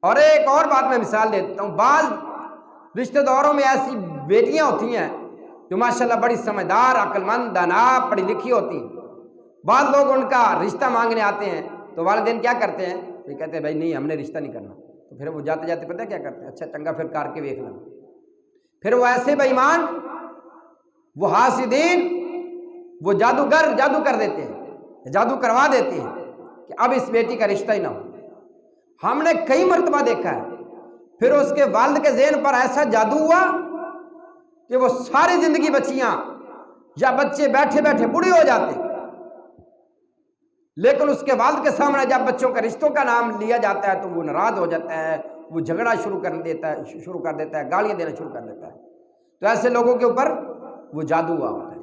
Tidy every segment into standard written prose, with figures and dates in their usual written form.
اور ایک اور بات میں مثال دیتا ہوں، بعض رشتہ داروں میں ایسی بیٹیاں ہوتی ہیں جو ماشاءاللہ بڑی سمجھدار، عقل مند، دانا، پڑھی لکھی ہوتی ہیں، بعض لوگ ان کا رشتہ مانگنے آتے ہیں تو والدین کیا کرتے ہیں، یہ کہتے ہیں بھائی نہیں ہم نے رشتہ نہیں کرنا، تو پھر وہ جاتے جاتے پتہ ہے کیا کرتے ہیں، اچھا چنگا پھر کر کے دیکھ لیں، پھر وہ ایسے بے ایمان، وہ حاسدین، وہ جادوگر جادو کر دیتے ہیں، جادو کروا دیتے ہیں کہ اب اس بیٹی کا رشتہ ہی نہ ہو۔ ہم نے کئی مرتبہ دیکھا ہے، پھر اس کے والد کے ذہن پر ایسا جادو ہوا کہ وہ ساری زندگی بچیاں یا بچے بیٹھے بیٹھے بوڑھے ہو جاتے، لیکن اس کے والد کے سامنے جب بچوں کا رشتوں کا نام لیا جاتا ہے تو وہ ناراض ہو جاتا ہے، وہ جھگڑا شروع کر دیتا ہے، گالیاں دینا شروع کر دیتا ہے۔ تو ایسے لوگوں کے اوپر وہ جادو ہوا ہوتا ہے۔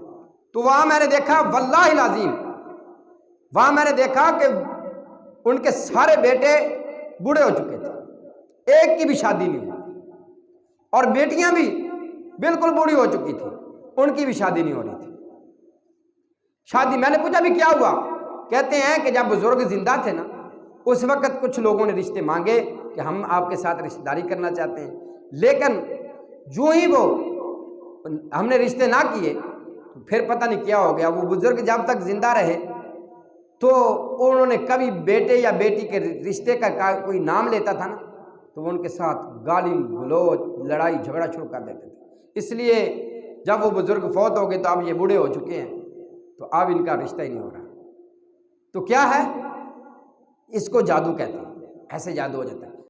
تو وہاں میں نے دیکھا، واللہ العظیم وہاں میں نے دیکھا کہ ان کے سارے بیٹے بوڑھے ہو چکے تھے، ایک کی بھی شادی نہیں ہوئی، اور بیٹیاں بھی بالکل بوڑھی ہو چکی تھی، ان کی بھی شادی نہیں ہو رہی تھی۔ شادی، میں نے پوچھا بھی کیا ہوا؟ کہتے ہیں کہ جب بزرگ زندہ تھے نا، اس وقت کچھ لوگوں نے رشتے مانگے کہ ہم آپ کے ساتھ رشتہ داری کرنا چاہتے ہیں، لیکن جو ہی وہ ہم نے رشتے نہ کیے تو پھر پتہ نہیں کیا ہو گیا۔ وہ بزرگ جب تک زندہ رہے تو انہوں نے کبھی بیٹے یا بیٹی کے رشتے کا کوئی نام لیتا تھا نا تو وہ ان کے ساتھ گالی گلوچ، لڑائی جھگڑا شروع کر دیتے تھے۔ اس لیے جب وہ بزرگ فوت ہو گئے تو اب یہ بوڑھے ہو چکے ہیں تو اب ان کا رشتہ ہی نہیں ہو رہا۔ تو کیا ہے؟ اس کو جادو کہتے ہیں، ایسے جادو ہو جاتا ہے۔